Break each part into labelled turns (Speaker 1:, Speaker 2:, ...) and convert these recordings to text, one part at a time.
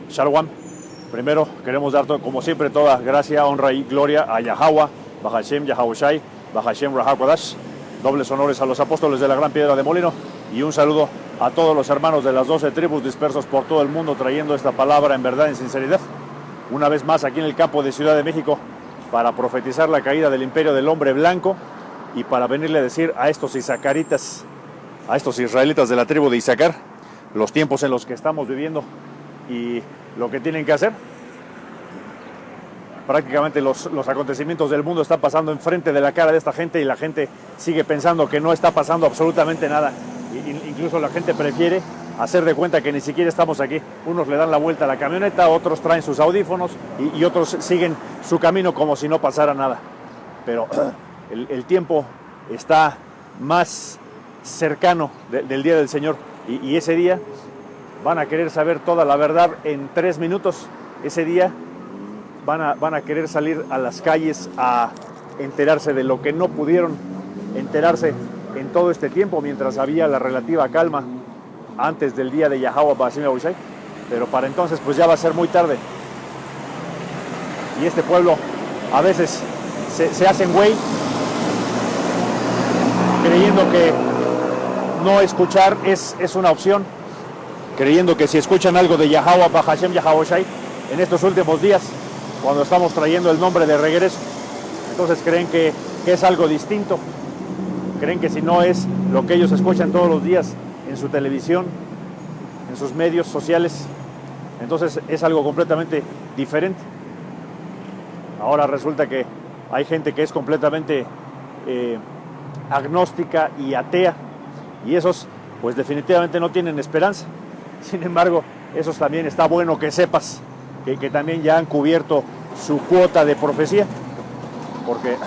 Speaker 1: Shalom. Primero queremos dar, como siempre, toda gracia, honra y gloria a Yahweh, Bahashem, Yahawashi, Bahashem, Rahakwadash. Dobles honores a los apóstoles de la Gran Piedra de Molino y un saludo a todos los hermanos de las 12 tribus dispersos por todo el mundo trayendo esta palabra en verdad, en sinceridad. Una vez más aquí en el campo de Ciudad de México para profetizar la caída del imperio del hombre blanco y para venirle a decir a estos isacaritas, a estos israelitas de la tribu de Isaacar, los tiempos en los que estamos viviendo y lo que tienen que hacer. Prácticamente los acontecimientos del mundo están pasando enfrente de la cara de esta gente y la gente sigue pensando que no está pasando absolutamente nada. Incluso la gente prefiere hacer de cuenta que ni siquiera estamos aquí. Unos le dan la vuelta a la camioneta, otros traen sus audífonos y otros siguen su camino como si no pasara nada. Pero el tiempo está más cercano del día del Señor y ese día van a querer saber toda la verdad en 3 minutos. Ese día van a querer salir a las calles a enterarse de lo que no pudieron enterarse en todo este tiempo mientras había la relativa calma antes del día de Yahweh Ba'asim Yahushai. Pero para entonces pues ya va a ser muy tarde. Y este pueblo a veces se hacen güey creyendo que no escuchar es una opción, creyendo que si escuchan algo de Yahweh Ba'asim Yahushai en estos últimos días, cuando estamos trayendo el nombre de regreso, entonces creen que es algo distinto. Creen que si no es lo que ellos escuchan todos los días en su televisión, en sus medios sociales, entonces es algo completamente diferente. Ahora resulta que hay gente que es completamente agnóstica y atea, y esos pues definitivamente no tienen esperanza. Sin embargo, esos también está bueno que sepas que también ya han cubierto su cuota de profecía, porque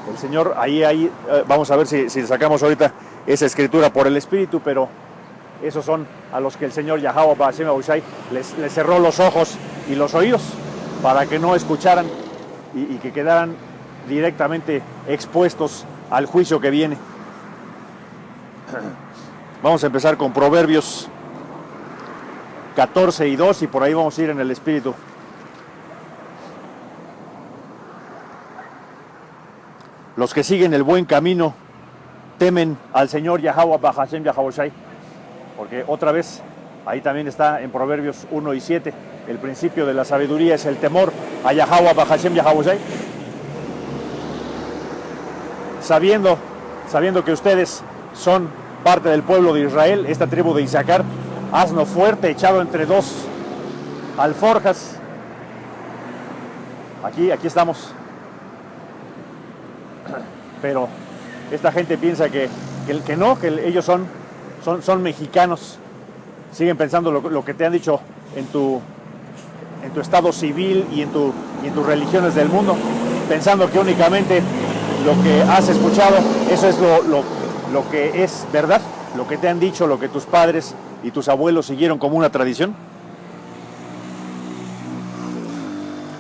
Speaker 1: el Señor, ahí vamos a ver si sacamos ahorita esa escritura por el Espíritu, pero esos son a los que el Señor Yahweh Ba'asim Yahushai les cerró los ojos y los oídos para que no escucharan y que quedaran directamente expuestos al juicio que viene. Vamos a empezar con Proverbios 14 y 2 y por ahí vamos a ir en el Espíritu. Los que siguen el buen camino temen al Señor Yahweh Ba'asim Yahushai, porque otra vez ahí también está en Proverbios 1 y 7, el principio de la sabiduría es el temor a Yahweh Ba'asim Yahushai. Sabiendo que ustedes son parte del pueblo de Israel, esta tribu de Isaacar, asno fuerte echado entre dos alforjas. Aquí estamos. Pero esta gente piensa que ellos son mexicanos. Siguen pensando lo que te han dicho en tu estado civil y en tus religiones del mundo, pensando que únicamente lo que has escuchado, eso es lo que es verdad, lo que te han dicho, lo que tus padres y tus abuelos siguieron como una tradición.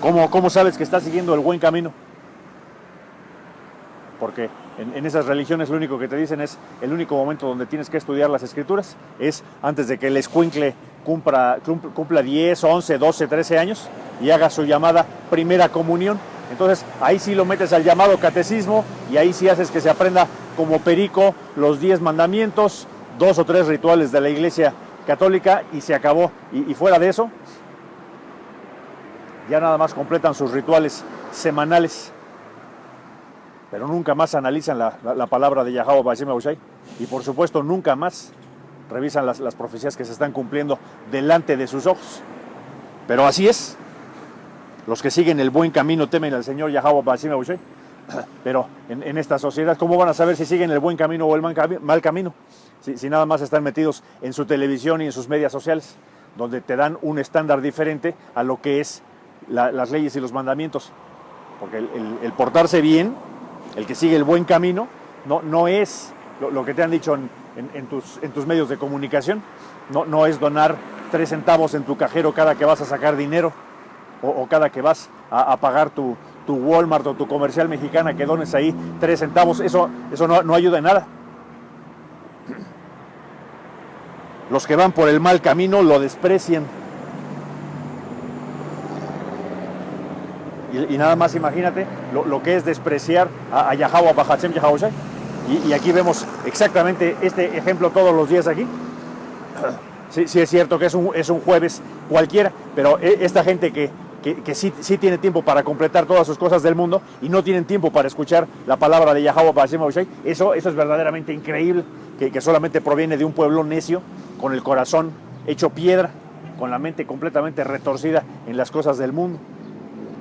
Speaker 1: ¿Cómo sabes que estás siguiendo el buen camino? Porque en esas religiones lo único que te dicen es el único momento donde tienes que estudiar las escrituras es antes de que el escuincle cumpla 10, 11, 12, 13 años y haga su llamada primera comunión. Entonces ahí sí lo metes al llamado catecismo y ahí sí haces que se aprenda como perico los 10 mandamientos, 2 o 3 rituales de la Iglesia Católica y se acabó. Y fuera de eso, ya nada más completan sus rituales semanales. Pero nunca más analizan la palabra de Yahweh Ba'asim Yahushai y por supuesto nunca más revisan las profecías que se están cumpliendo delante de sus ojos. Pero así es, los que siguen el buen camino temen al Señor Yahweh Ba'asim Yahushai. Pero en esta sociedad, ¿cómo van a saber si siguen el buen camino o el mal camino? Si nada más están metidos en su televisión y en sus medios sociales, donde te dan un estándar diferente a lo que es las leyes y los mandamientos. Porque el portarse bien, el que sigue el buen camino, no es lo que te han dicho en tus medios de comunicación, no es donar 3 centavos en tu cajero cada que vas a sacar dinero o cada que vas a pagar tu Walmart o tu comercial mexicana, que dones ahí 3 centavos, eso no ayuda en nada. Los que van por el mal camino lo desprecian. Y nada más imagínate lo que es despreciar a Yahweh Bahatzem Yahaoshai. Y aquí vemos exactamente este ejemplo todos los días aquí. Sí es cierto que es un jueves cualquiera, pero esta gente que sí tiene tiempo para completar todas sus cosas del mundo y no tienen tiempo para escuchar la palabra de Yahweh Bahatzem Yahaoshai, eso es verdaderamente increíble, que solamente proviene de un pueblo necio, con el corazón hecho piedra, con la mente completamente retorcida en las cosas del mundo.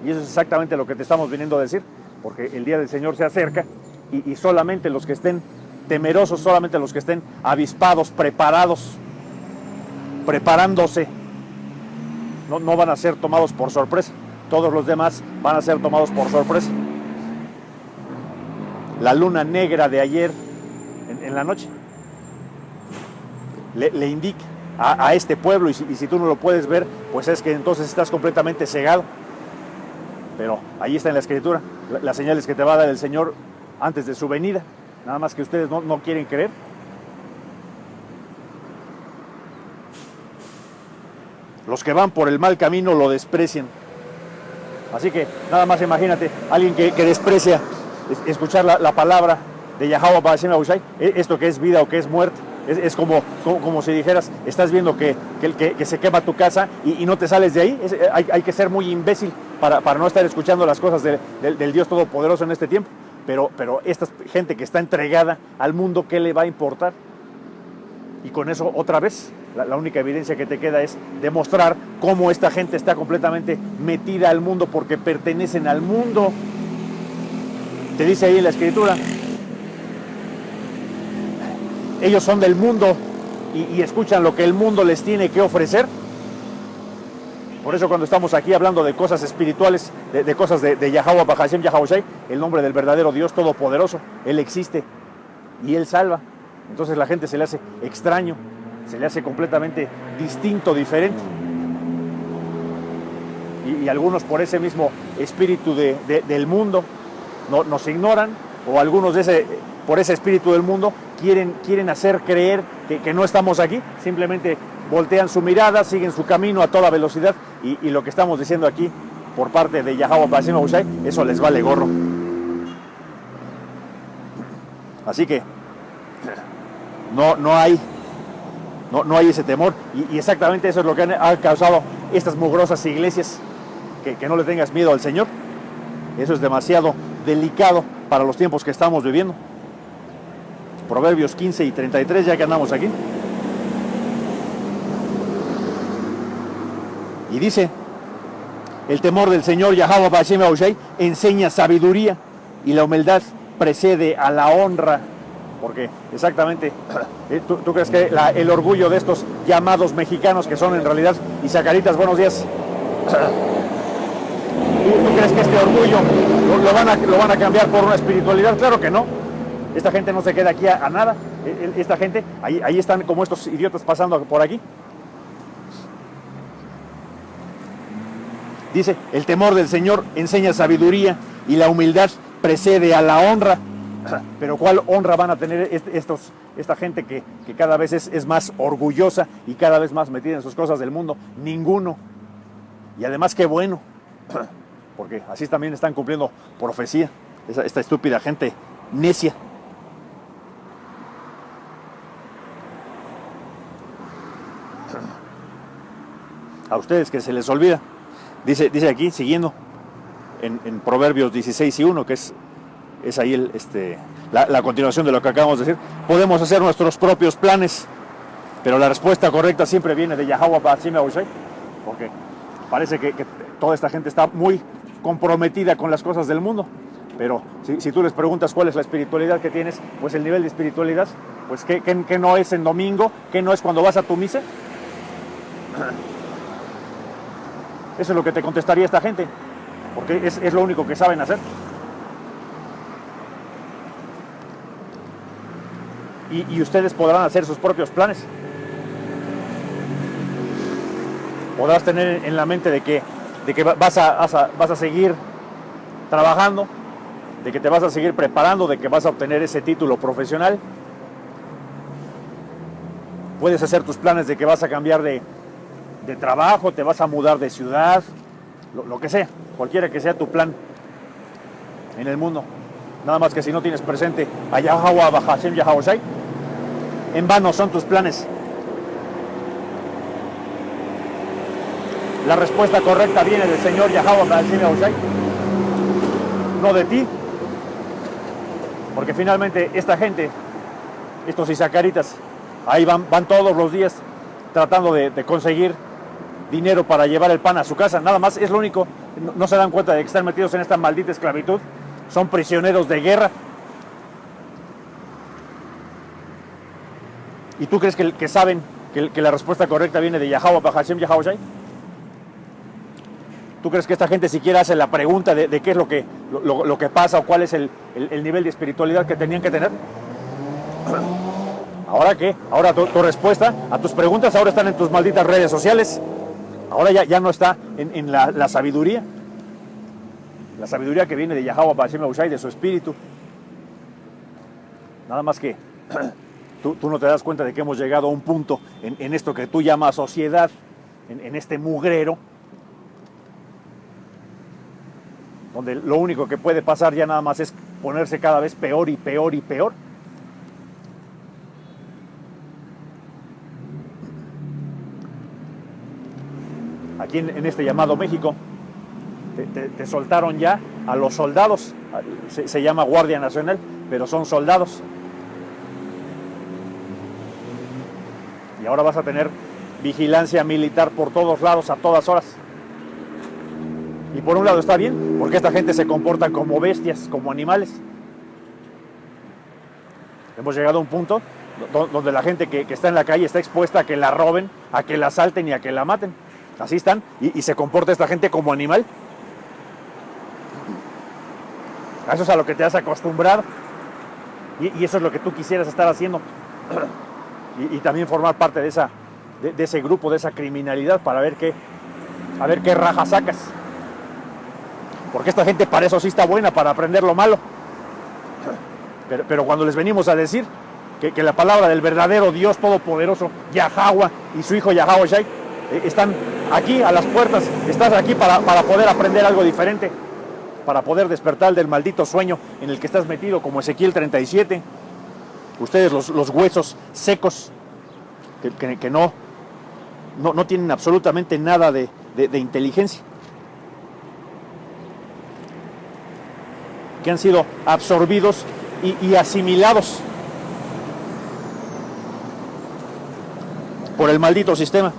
Speaker 1: Y eso es exactamente lo que te estamos viniendo a decir, porque el día del Señor se acerca y solamente los que estén temerosos, solamente los que estén avispados, preparándose, no van a ser tomados por sorpresa. Todos los demás van a ser tomados por sorpresa. La luna negra de ayer en la noche le indica a este pueblo, y si tú no lo puedes ver, pues es que entonces estás completamente cegado. Pero ahí está en la Escritura las señales que te va a dar el Señor antes de su venida. Nada más que ustedes no quieren creer. Los que van por el mal camino lo desprecian. Así que nada más imagínate, alguien que desprecia escuchar la palabra de Yahweh Bahatzem Yahaoshai, esto que es vida o que es muerte. Es como si dijeras, estás viendo que se quema tu casa y no te sales de ahí. Hay que ser muy imbécil para no estar escuchando las cosas del Dios Todopoderoso en este tiempo. Pero esta gente que está entregada al mundo, ¿qué le va a importar? Y con eso, otra vez, la única evidencia que te queda es demostrar cómo esta gente está completamente metida al mundo porque pertenecen al mundo. Te dice ahí en la Escritura, ellos son del mundo y escuchan lo que el mundo les tiene que ofrecer. Por eso cuando estamos aquí hablando de cosas espirituales, de cosas de Yahweh Bahatzem Yahaoshai, el nombre del verdadero Dios Todopoderoso, Él existe y Él salva. Entonces la gente se le hace extraño, se le hace completamente distinto, diferente. Y algunos por ese mismo espíritu del mundo nos ignoran, o algunos por ese espíritu del mundo quieren hacer creer que no estamos aquí. Simplemente voltean su mirada, siguen su camino a toda velocidad, y lo que estamos diciendo aquí por parte de Yahweh Bahatzem Yahaoshai, eso les vale gorro. Así que no hay ese temor, y exactamente eso es lo que ha causado estas mugrosas iglesias, que no le tengas miedo al Señor. Eso es demasiado delicado para los tiempos que estamos viviendo. Proverbios 15 y 33, ya que andamos aquí. Y dice, el temor del Señor Yahweh Bahatzem Yahaoshai enseña sabiduría, y la humildad precede a la honra. Porque exactamente, ¿tú crees que el orgullo de estos llamados mexicanos, que son en realidad Isacaritas, buenos días? ¿Tú crees que este orgullo lo van a cambiar por una espiritualidad? Claro que no. Esta gente no se queda aquí a nada. Esta gente, ahí están como estos idiotas pasando por aquí. Dice, el temor del Señor enseña sabiduría, y la humildad precede a la honra. Pero ¿cuál honra van a tener esta gente que cada vez es más orgullosa y cada vez más metida en sus cosas del mundo? Ninguno. Y además, qué bueno, porque así también están cumpliendo profecía, esta estúpida gente necia. A ustedes que se les olvida. Dice aquí, siguiendo en Proverbios 16 y 1, que es ahí la continuación de lo que acabamos de decir. Podemos hacer nuestros propios planes, pero la respuesta correcta siempre viene de Yahweh Bahatzem Yahaoshai, porque parece que toda esta gente está muy comprometida con las cosas del mundo. Pero si tú les preguntas cuál es la espiritualidad que tienes, pues el nivel de espiritualidad, pues que no es en domingo, que no es cuando vas a tu misa. Eso es lo que te contestaría esta gente, porque es lo único que saben hacer. Y ustedes podrán hacer sus propios planes. Podrás tener en la mente de que vas a seguir trabajando, de que te vas a seguir preparando, de que vas a obtener ese título profesional. Puedes hacer tus planes de que vas a cambiar de trabajo, te vas a mudar de ciudad, lo que sea, cualquiera que sea tu plan en el mundo. Nada más que si no tienes presente a Yahweh Bahashem Yahawashi, en vano son tus planes. La respuesta correcta viene del Señor Yahweh Bahashem Yahawashi, no de ti. Porque finalmente esta gente, estos isacaritas, ahí van todos los días tratando de conseguir dinero para llevar el pan a su casa. Nada más, es lo único. No se dan cuenta de que están metidos en esta maldita esclavitud. Son prisioneros de guerra. ¿Y tú crees que saben que la respuesta correcta viene de Yahweh Bahashem Yahawashi? ¿Tú crees que esta gente siquiera hace la pregunta de qué es lo que pasa o cuál es el nivel de espiritualidad que tenían que tener? ¿Ahora qué? Ahora tu respuesta a tus preguntas ahora están en tus malditas redes sociales. Ahora ya no está en la sabiduría. La sabiduría que viene de Yahweh Bahashem Yahawashi, de su espíritu. Nada más que tú no te das cuenta de que hemos llegado a un punto en esto que tú llamas sociedad, en este mugrero, donde lo único que puede pasar ya nada más es ponerse cada vez peor y peor y peor. Aquí en este llamado México te soltaron ya a los soldados. Se llama Guardia Nacional, pero son soldados. Y ahora vas a tener vigilancia militar por todos lados, a todas horas. Y por un lado está bien, porque esta gente se comporta como bestias, como animales. Hemos llegado a un punto donde la gente que está en la calle está expuesta a que la roben, a que la asalten y a que la maten. Así están, y se comporta esta gente como animal. A eso es a lo que te has acostumbrado. Y eso es lo que tú quisieras estar haciendo. Y también formar parte de ese grupo, de esa criminalidad, para ver qué raja sacas. Porque esta gente para eso sí está buena, para aprender lo malo. Pero cuando les venimos a decir que la palabra del verdadero Dios Todopoderoso, Yahweh, y su hijo Yahawashi, están aquí a las puertas, estás aquí para poder aprender algo diferente, para poder despertar del maldito sueño en el que estás metido, como Ezequiel 37. Ustedes los huesos secos, que no tienen absolutamente nada de inteligencia, que han sido absorbidos y asimilados por el maldito sistema.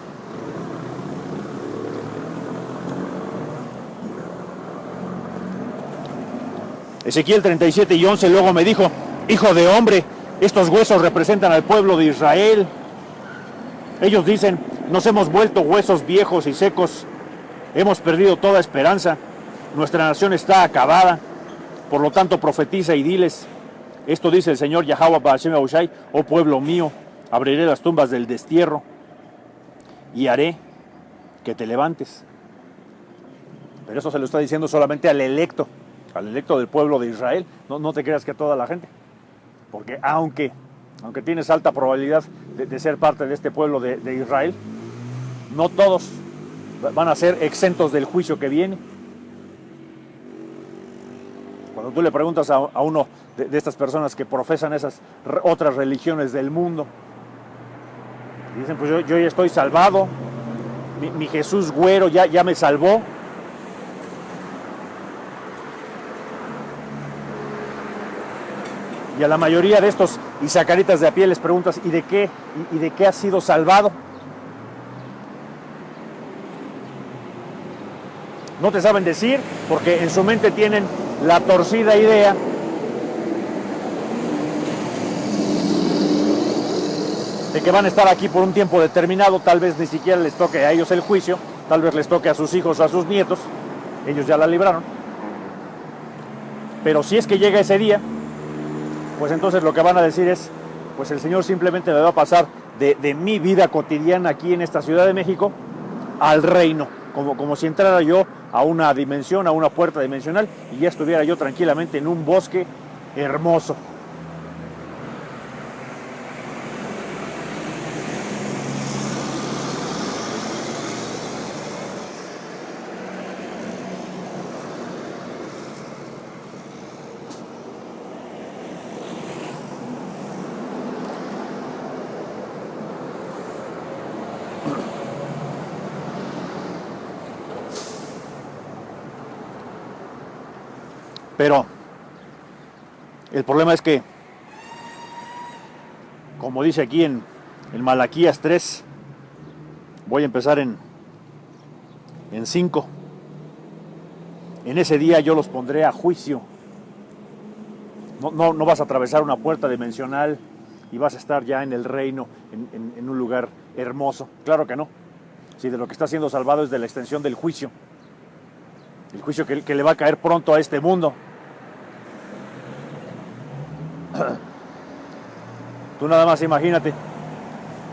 Speaker 1: Ezequiel 37 y 11 luego me dijo: hijo de hombre, estos huesos representan al pueblo de Israel. Ellos dicen: nos hemos vuelto huesos viejos y secos, hemos perdido toda esperanza, nuestra nación está acabada. Por lo tanto profetiza y diles: esto dice el Señor Yahweh Bahashem Yahawashi, oh pueblo mío, abriré las tumbas del destierro y haré que te levantes. Pero eso se lo está diciendo solamente al electo del pueblo de Israel. No te creas que a toda la gente, porque aunque tienes alta probabilidad de ser parte de este pueblo de Israel, no todos van a ser exentos del juicio que viene. Cuando tú le preguntas a uno de estas personas que profesan esas otras religiones del mundo, dicen: pues yo ya estoy salvado, mi Jesús güero ya me salvó. Y a la mayoría de estos isacaritas de a pie les preguntas: ¿y de qué has sido salvado? No te saben decir, porque en su mente tienen la torcida idea de que van a estar aquí por un tiempo determinado. Tal vez ni siquiera les toque a ellos el juicio, tal vez les toque a sus hijos o a sus nietos. Ellos ya la libraron. Pero si es que llega ese día, pues entonces lo que van a decir es: pues el Señor simplemente me va a pasar de mi vida cotidiana aquí en esta Ciudad de México al reino, como si entrara yo a una dimensión, a una puerta dimensional, y ya estuviera yo tranquilamente en un bosque hermoso. Pero el problema es que, como dice aquí en Malaquías 3, voy a empezar en 5. En ese día yo los pondré a juicio. No vas a atravesar una puerta dimensional y vas a estar ya en el reino, en un lugar hermoso. Claro que no. Si de lo que está siendo salvado es de la extensión del juicio. El juicio que le va a caer pronto a este mundo. Tú nada más imagínate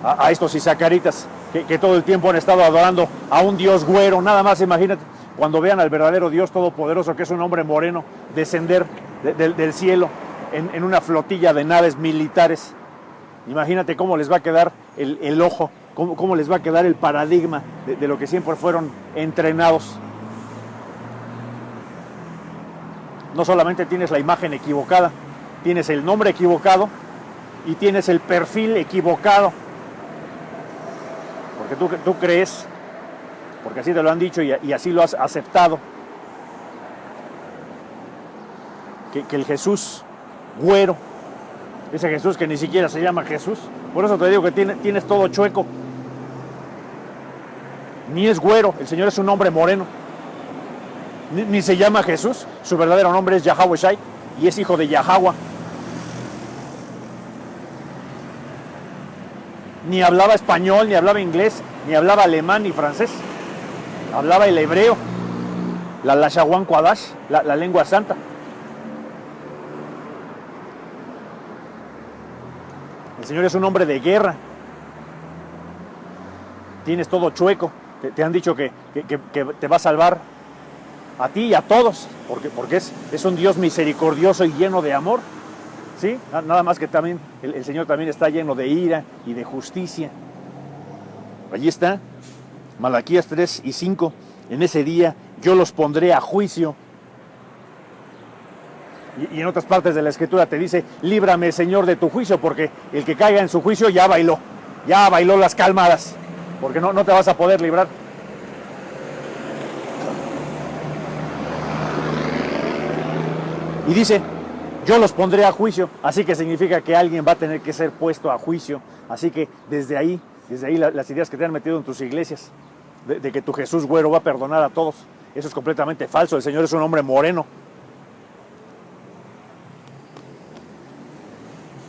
Speaker 1: a estos isacaritas que todo el tiempo han estado adorando a un Dios güero. Nada más imagínate cuando vean al verdadero Dios todopoderoso, que es un hombre moreno, descender del cielo en una flotilla de naves militares. Imagínate cómo les va a quedar el ojo, cómo les va a quedar el paradigma de lo que siempre fueron entrenados. No solamente tienes la imagen equivocada, tienes el nombre equivocado y tienes el perfil equivocado. Porque tú crees, porque así te lo han dicho y así lo has aceptado, que el Jesús güero, ese Jesús que ni siquiera se llama Jesús, por eso te digo que tienes todo chueco. Ni es güero, el Señor es un hombre moreno. Ni se llama Jesús, su verdadero nombre es Yahweh Shai y es hijo de Yahweh. Ni hablaba español, ni hablaba inglés, ni hablaba alemán, ni francés. Hablaba el hebreo, la Lashawan Kodash, la lengua santa. El Señor es un hombre de guerra. Tienes todo chueco. Te han dicho que te va a salvar a ti y a todos, porque es un Dios misericordioso y lleno de amor. ¿Sí? Nada más que también el Señor también está lleno de ira y de justicia. Allí está, Malaquías 3 y 5. En ese día yo los pondré a juicio. Y en otras partes de la Escritura te dice, líbrame, Señor, de tu juicio, porque el que caiga en su juicio ya bailó las calmadas, porque no te vas a poder librar. Y dice, yo los pondré a juicio, así que significa que alguien va a tener que ser puesto a juicio. Así que desde ahí las ideas que te han metido en tus iglesias, de que tu Jesús güero va a perdonar a todos, eso es completamente falso. El Señor es un hombre moreno.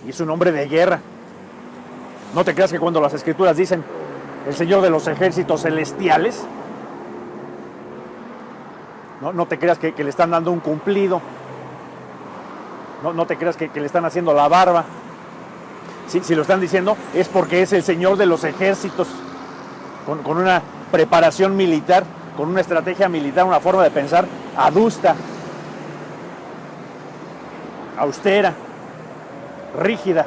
Speaker 1: Y es un hombre de guerra. No te creas que cuando las Escrituras dicen el Señor de los ejércitos celestiales, no te creas que le están dando un cumplido. No te creas que le están haciendo la barba. Si lo están diciendo es porque es el Señor de los ejércitos, con una preparación militar, con una estrategia militar, una forma de pensar adusta, austera, rígida.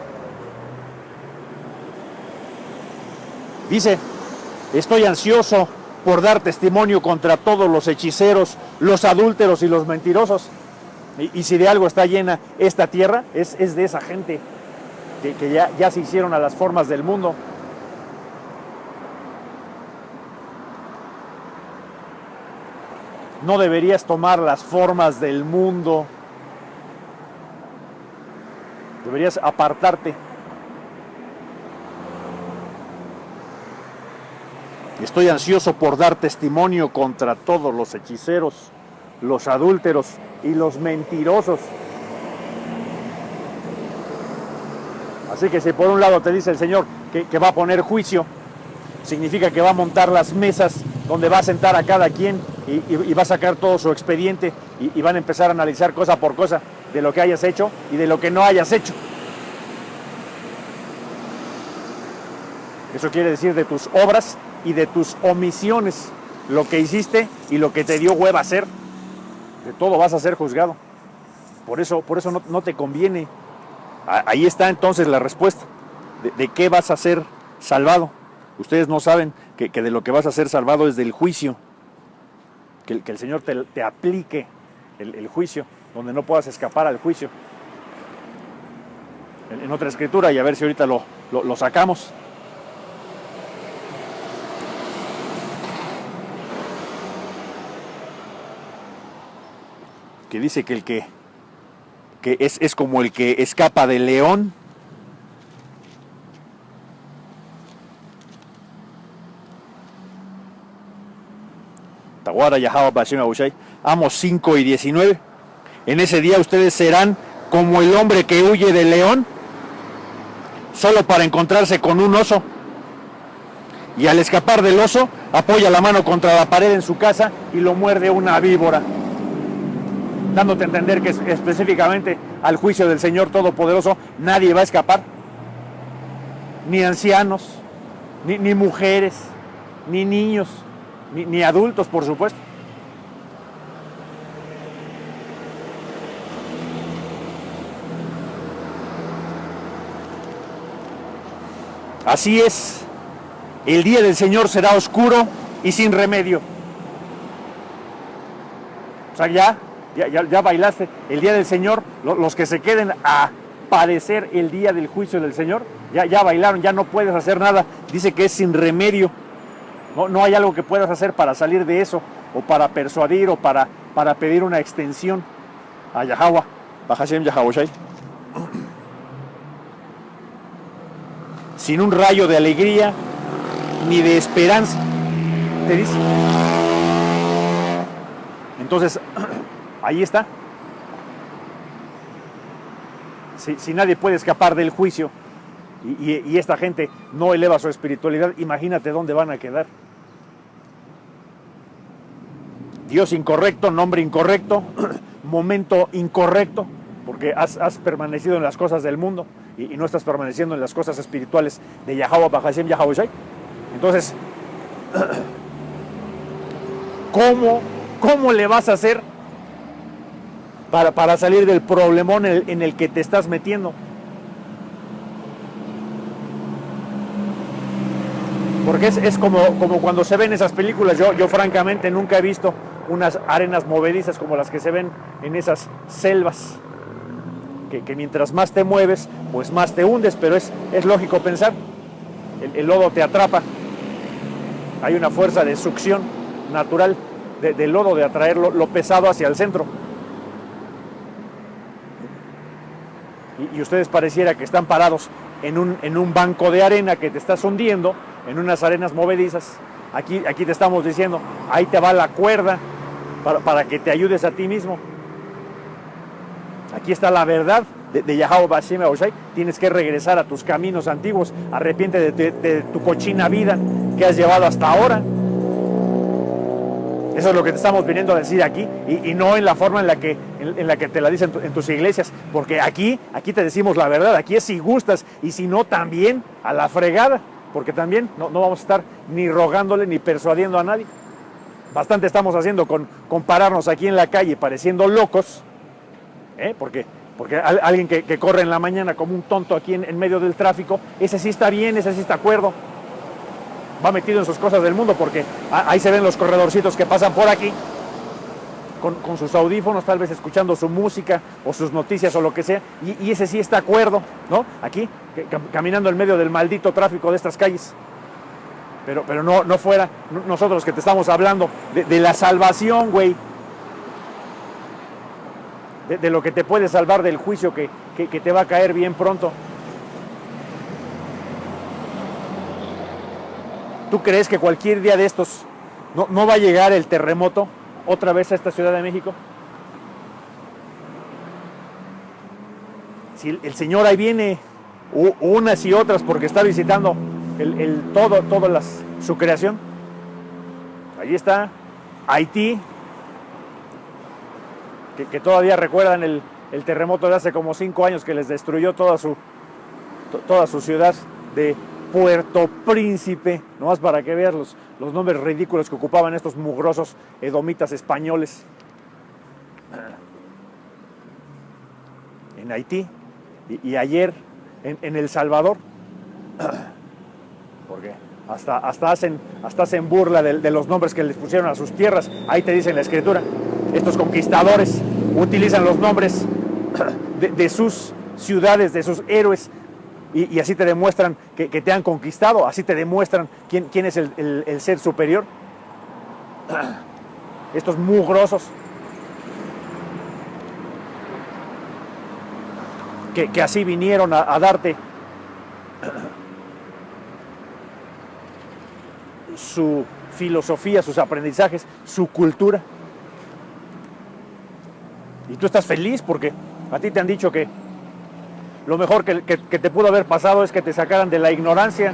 Speaker 1: Dice, estoy ansioso por dar testimonio contra todos los hechiceros, los adúlteros y los mentirosos. Y si de algo está llena esta tierra, es de esa gente que ya se hicieron a las formas del mundo. No deberías tomar las formas del mundo. Deberías apartarte. Estoy ansioso por dar testimonio contra todos los hechiceros, los adúlteros y los mentirosos. Así que si por un lado te dice el Señor que va a poner juicio, significa que va a montar las mesas donde va a sentar a cada quien y va a sacar todo su expediente y van a empezar a analizar cosa por cosa de lo que hayas hecho y de lo que no hayas hecho. Eso quiere decir de tus obras y de tus omisiones, lo que hiciste y lo que te dio hueva hacer. De todo vas a ser juzgado. Por eso no te conviene. Ahí está entonces la respuesta. ¿De qué vas a ser salvado? Ustedes no saben que de lo que vas a ser salvado es del juicio. Que el Señor te aplique el juicio, donde no puedas escapar al juicio. En otra escritura, y a ver si ahorita lo sacamos. Que dice que el que que es como el que escapa del león. Tawara Yahweh Bashim Abushai, Amos 5:19. En ese día ustedes serán como el hombre que huye del león, solo para encontrarse con un oso. Y al escapar del oso, apoya la mano contra la pared en su casa y lo muerde una víbora. Dándote a entender que específicamente al juicio del Señor Todopoderoso nadie va a escapar. Ni ancianos, ni mujeres, ni niños, ni adultos, por supuesto. Así es, el día del Señor será oscuro y sin remedio. O sea, ya bailaste el día del Señor. Los que se queden a padecer el día del juicio del Señor, ya bailaron, ya no puedes hacer nada. Dice que es sin remedio. No hay algo que puedas hacer para salir de eso, o para persuadir, o para pedir una extensión a Yahweh. Bahashem Yahweh. Sin un rayo de alegría ni de esperanza, te dice. Entonces, ahí está. Si nadie puede escapar del juicio y esta gente no eleva su espiritualidad, imagínate dónde van a quedar. Dios incorrecto, nombre incorrecto, momento incorrecto, porque has permanecido en las cosas del mundo y no estás permaneciendo en las cosas espirituales de Yahweh Bahashem Yahweh Shai. Entonces, ¿cómo le vas a hacer para salir del problemón en el que te estás metiendo? Porque es como cuando se ven esas películas. Yo francamente nunca he visto unas arenas movedizas como las que se ven en esas selvas, que mientras más te mueves, pues más te hundes, pero es lógico pensar. El lodo te atrapa. Hay una fuerza de succión natural del lodo, de atraer lo pesado hacia el centro. Y ustedes pareciera que están parados en un banco de arena que te estás hundiendo, en unas arenas movedizas. Aquí te estamos diciendo, ahí te va la cuerda para que te ayudes a ti mismo. Aquí está la verdad de Yahweh Bashim Abushai. Tienes que regresar a tus caminos antiguos. Arrepiente de tu cochina vida que has llevado hasta ahora. Eso es lo que te estamos viniendo a decir aquí, y no en la forma en la que te la dicen en tus iglesias, porque aquí te decimos la verdad. Aquí es si gustas, y si no, también a la fregada, porque también no vamos a estar ni rogándole ni persuadiendo a nadie. Bastante estamos haciendo con pararnos aquí en la calle pareciendo locos, porque alguien que corre en la mañana como un tonto aquí en medio del tráfico, ese sí está bien, ese sí está acuerdo, va metido en sus cosas del mundo, porque ahí se ven los corredorcitos que pasan por aquí con sus audífonos, tal vez escuchando su música o sus noticias o lo que sea, y ese sí está acuerdo, ¿no? Aquí, caminando en medio del maldito tráfico de estas calles. Pero no fuera nosotros que te estamos hablando de la salvación, güey. De lo que te puede salvar del juicio que te va a caer bien pronto. ¿Tú crees que cualquier día de estos no va a llegar el terremoto otra vez a esta Ciudad de México? Si el Señor ahí viene unas y otras porque está visitando toda su creación. Ahí está Haití, que todavía recuerdan el terremoto de hace como 5 años que les destruyó toda su ciudad de Puerto Príncipe, nomás para que veas los nombres ridículos que ocupaban estos mugrosos edomitas españoles. En Haití y ayer en El Salvador, porque hasta hacen burla de los nombres que les pusieron a sus tierras. Ahí te dice en la escritura, estos conquistadores utilizan los nombres de sus ciudades, de sus héroes, y así te demuestran que te han conquistado, así te demuestran quién es el ser superior. Estos mugrosos. que así vinieron a darte su filosofía, sus aprendizajes, su cultura. Y tú estás feliz porque a ti te han dicho que lo mejor que te pudo haber pasado es que te sacaran de la ignorancia,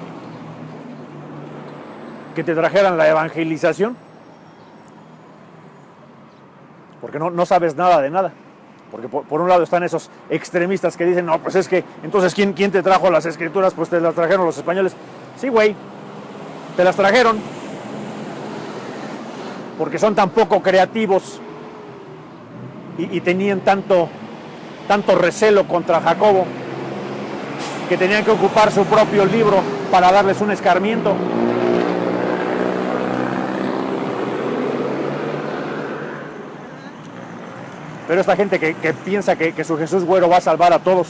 Speaker 1: que te trajeran la evangelización, porque no sabes nada de nada. Porque por un lado están esos extremistas que dicen, no, pues es que, entonces, ¿quién te trajo las escrituras? Pues te las trajeron los españoles. Sí, güey, te las trajeron, porque son tan poco creativos y tenían tanto recelo contra Jacobo, que tenían que ocupar su propio libro para darles un escarmiento. Pero esta gente que piensa que su Jesús güero va a salvar a todos.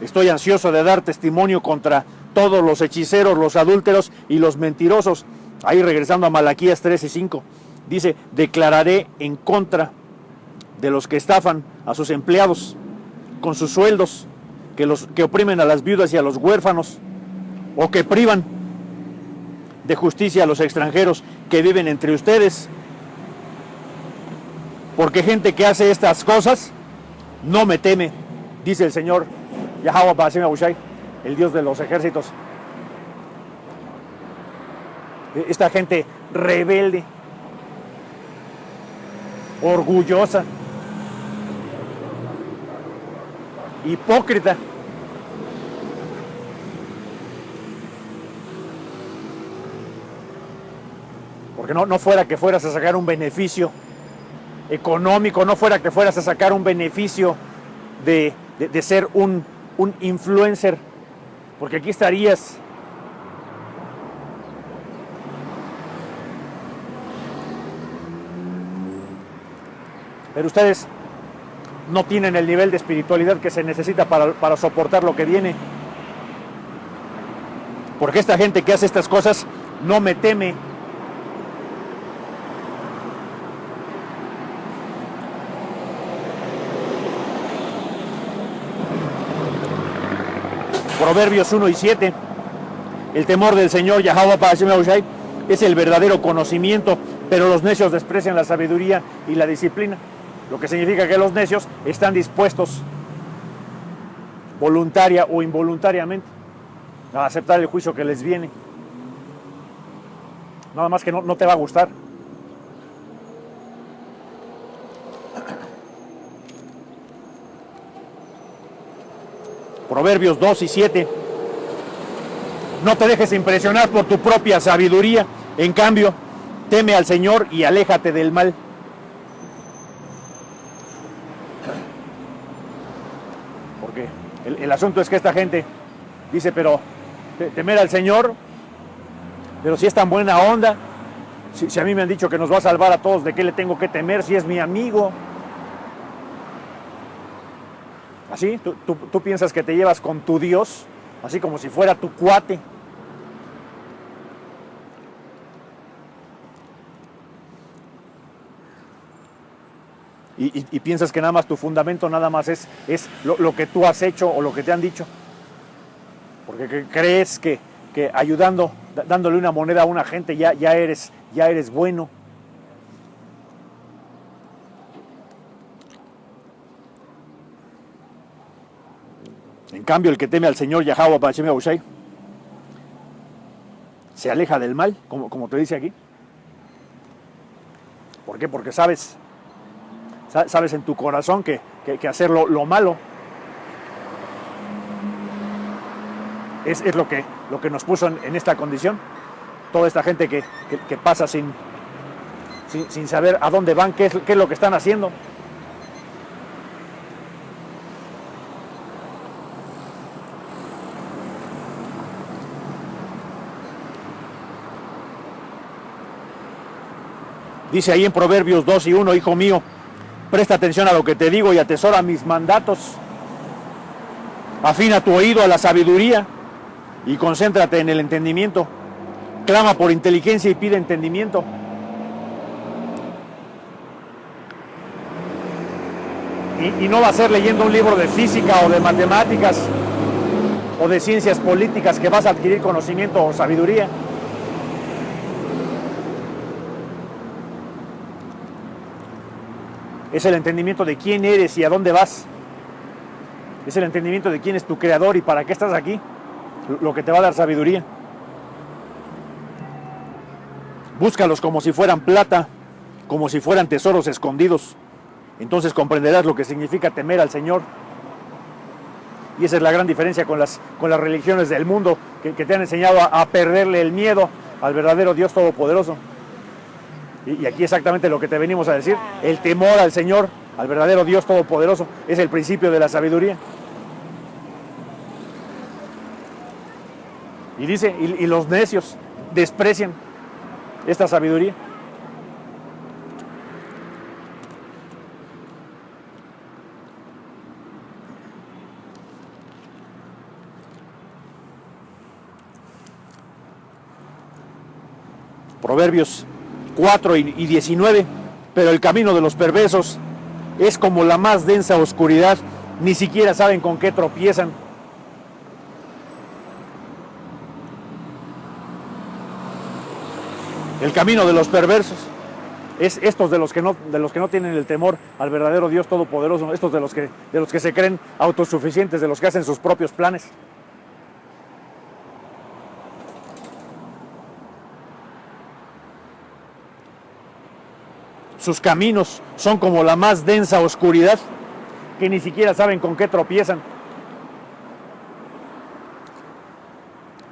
Speaker 1: Estoy ansioso de dar testimonio contra todos los hechiceros, los adúlteros y los mentirosos. Ahí regresando a Malaquías 3 y 5. Dice, declararé en contra de los que estafan a sus empleados con sus sueldos, que oprimen a las viudas y a los huérfanos, o que privan de justicia a los extranjeros que viven entre ustedes. Porque gente que hace estas cosas no me teme, dice el Señor Yahweh Ba'ashem Yahushai, el Dios de los ejércitos. Esta gente rebelde, orgullosa, hipócrita, porque no fuera que fueras a sacar un beneficio económico, no fuera que fueras a sacar un beneficio de ser un influencer, porque aquí estarías pero ustedes no tienen el nivel de espiritualidad que se necesita para soportar lo que viene, porque esta gente que hace estas cosas no me teme. Proverbios 1 y 7. El temor del Señor Yahweh Ba'ashem Yahushai es el verdadero conocimiento, pero los necios desprecian la sabiduría y la disciplina. Lo que significa que los necios están dispuestos, voluntaria o involuntariamente, a aceptar el juicio que les viene. Nada más que no te va a gustar. Proverbios 2 y 7. No te dejes impresionar por tu propia sabiduría. En cambio, teme al Señor y aléjate del mal. Porque el asunto es que esta gente dice, pero temer al Señor, pero si es tan buena onda, si a mí me han dicho que nos va a salvar a todos, ¿de qué le tengo que temer si es mi amigo? Así, tú piensas que te llevas con tu Dios, así como si fuera tu cuate. Y piensas que nada más tu fundamento nada más es lo que tú has hecho o lo que te han dicho. Porque crees que ayudando, dándole una moneda a una gente, ya eres bueno. En cambio, el que teme al Señor Yahweh Ba'ashem Yahushai se aleja del mal, como te dice aquí. ¿Por qué? Porque sabes en tu corazón que hacer lo malo es lo que nos puso en esta condición. Toda esta gente que pasa sin saber a dónde van, qué es lo que están haciendo. Dice ahí en Proverbios 2 y 1, hijo mío, presta atención a lo que te digo y atesora mis mandatos. Afina tu oído a la sabiduría y concéntrate en el entendimiento. Clama por inteligencia y pide entendimiento. Y no va a ser leyendo un libro de física o de matemáticas o de ciencias políticas que vas a adquirir conocimiento o sabiduría. Es el entendimiento de quién eres y a dónde vas. Es el entendimiento de quién es tu creador y para qué estás aquí, lo que te va a dar sabiduría. Búscalos como si fueran plata, como si fueran tesoros escondidos. Entonces comprenderás lo que significa temer al Señor. Y esa es la gran diferencia con las religiones del mundo, que te han enseñado a perderle el miedo al verdadero Dios Todopoderoso. Y aquí exactamente lo que te venimos a decir: el temor al Señor, al verdadero Dios Todopoderoso, es el principio de la sabiduría. Y dice, y los necios desprecian esta sabiduría. Proverbios 4 y 19, pero el camino de los perversos es como la más densa oscuridad, ni siquiera saben con qué tropiezan. El camino de los perversos es estos de los que no tienen el temor al verdadero Dios Todopoderoso, estos de los que se creen autosuficientes, de los que hacen sus propios planes. Sus caminos son como la más densa oscuridad, que ni siquiera saben con qué tropiezan.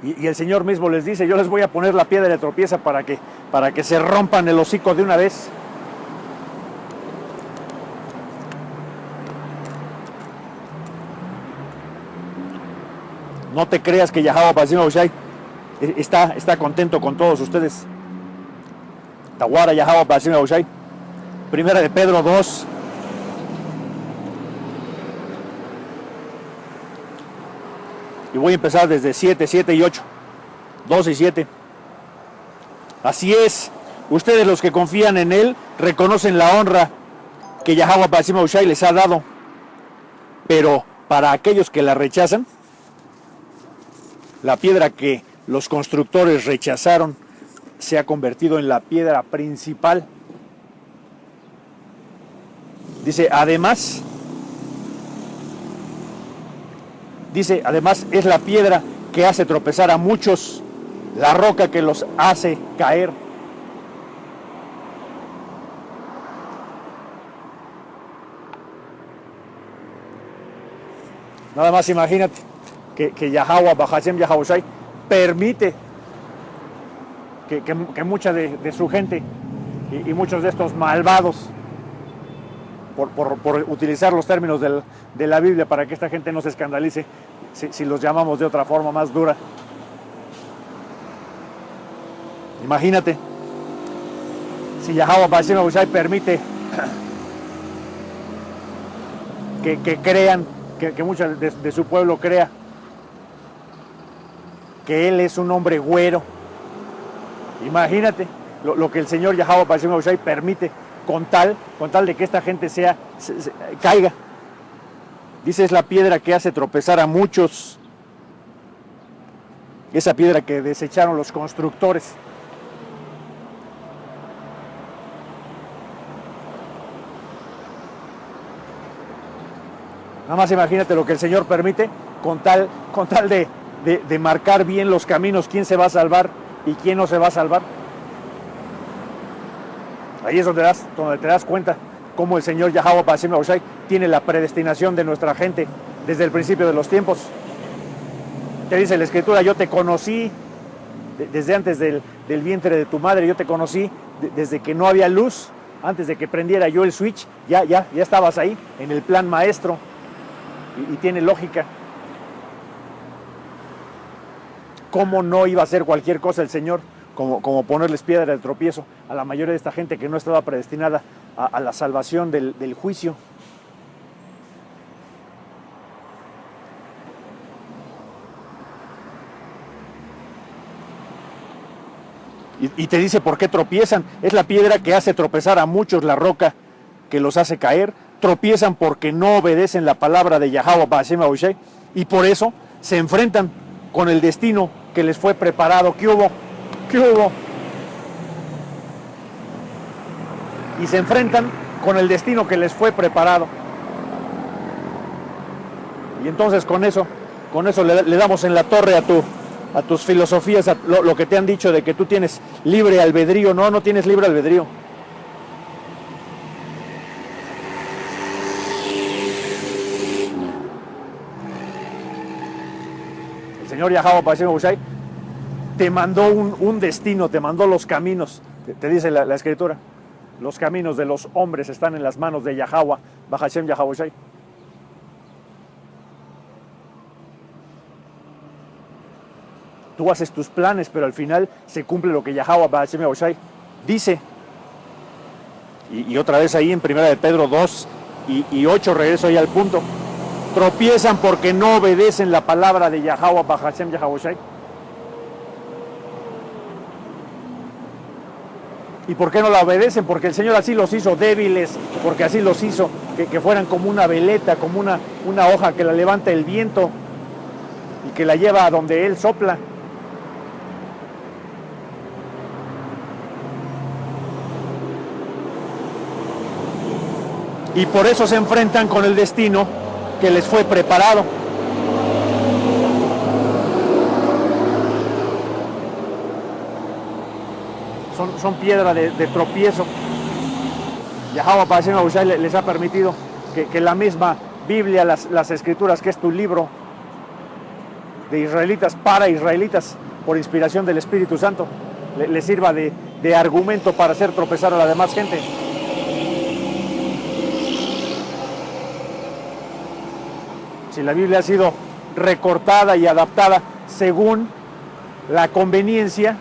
Speaker 1: Y el Señor mismo les dice: yo les voy a poner la piedra de tropieza para que se rompan el hocico de una vez. No te creas que Yahweh Basim Aushai está contento con todos ustedes. Tawara Yahweh Basim Aushai. Primera de Pedro 2. Y voy a empezar desde 7 y 8. 2 y 7. Así es, ustedes los que confían en Él reconocen la honra que Yahweh Basim Aushai les ha dado. Pero para aquellos que la rechazan, la piedra que los constructores rechazaron se ha convertido en la piedra principal. Dice, además es la piedra que hace tropezar a muchos, la roca que los hace caer. Nada más imagínate que Yahweh Bahashem Yahawashi permite que mucha de su gente y muchos de estos malvados, por utilizar los términos de la Biblia, para que esta gente no se escandalice si los llamamos de otra forma más dura. Imagínate si Yahweh Bashem Yahawashi permite que crean, que mucha de su pueblo crea que él es un hombre güero. Imagínate lo que el Señor Yahweh Bashem Yahawashi permite con tal de que esta gente caiga. Dice, es la piedra que hace tropezar a muchos. Esa piedra que desecharon los constructores. Nada más imagínate lo que el Señor permite con tal de marcar bien los caminos, quién se va a salvar y quién no se va a salvar. Ahí es donde te das cuenta cómo el Señor Yahweh Bashem Yahawashi tiene la predestinación de nuestra gente desde el principio de los tiempos. Te dice la Escritura, yo te conocí desde antes del vientre de tu madre, yo te conocí desde que no había luz, antes de que prendiera yo el switch, ya estabas ahí en el plan maestro, y tiene lógica. ¿Cómo no iba a hacer cualquier cosa el Señor como ponerles piedra de tropiezo a la mayoría de esta gente que no estaba predestinada a la salvación del juicio? Y te dice por qué tropiezan. Es la piedra que hace tropezar a muchos, la roca que los hace caer. tropiezan porque no obedecen la palabra de Yahweh Ba'ashem Yahushai, y por eso se enfrentan con el destino que les fue preparado. ¿Qué hubo? ¿Qué hubo? Y se enfrentan con el destino que les fue preparado. Y entonces con eso le damos en la torre a tus filosofías, a lo que te han dicho de que tú tienes libre albedrío. No, no tienes libre albedrío. El Señor Yahweh Ba'ashem Yahushai te mandó un destino, te mandó los caminos. Te dice la Escritura, los caminos de los hombres están en las manos de Yahweh Ba'ashem Yahushai. Tú haces tus planes, pero al final se cumple lo que Yahweh Ba'ashem Yahushai dice. Y otra vez ahí en 1 de Pedro 2 y 8, regreso ahí al punto. Tropiezan porque no obedecen la palabra de Yahweh Ba'ashem Yahushai. ¿Y por qué no la obedecen? Porque el Señor así los hizo débiles, porque así los hizo que fueran como una veleta, como una hoja que la levanta el viento y que la lleva a donde Él sopla. Y por eso se enfrentan con el destino que les fue preparado. Son piedra de tropiezo. Yahweh Ba'ashem Yahushai les ha permitido que la misma Biblia, las Escrituras, que es tu libro de israelitas para israelitas, por inspiración del Espíritu Santo, les sirva de argumento para hacer tropezar a la demás gente. Si la Biblia ha sido recortada y adaptada según la conveniencia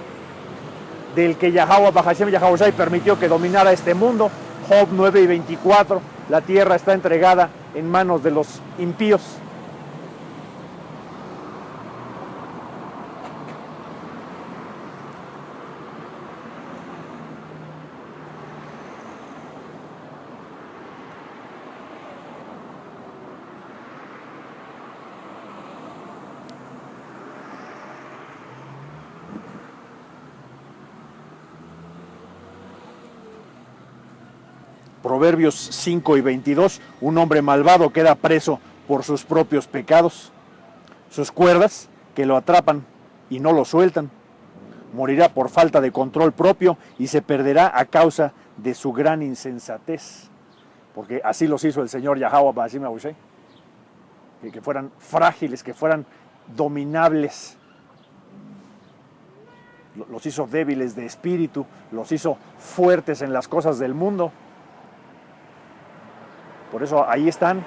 Speaker 1: del que Yahweh Ba'ashem Yahushai permitió que dominara este mundo. Job 9 y 24, la tierra está entregada en manos de los impíos. Proverbios 5 y 22, un hombre malvado queda preso por sus propios pecados. Sus cuerdas que lo atrapan y no lo sueltan. Morirá por falta de control propio y se perderá a causa de su gran insensatez. Porque así los hizo el Señor Yahweh Ba'ashem Yahushai. Que fueran frágiles, que fueran dominables. Los hizo débiles de espíritu, los hizo fuertes en las cosas del mundo. Por eso ahí están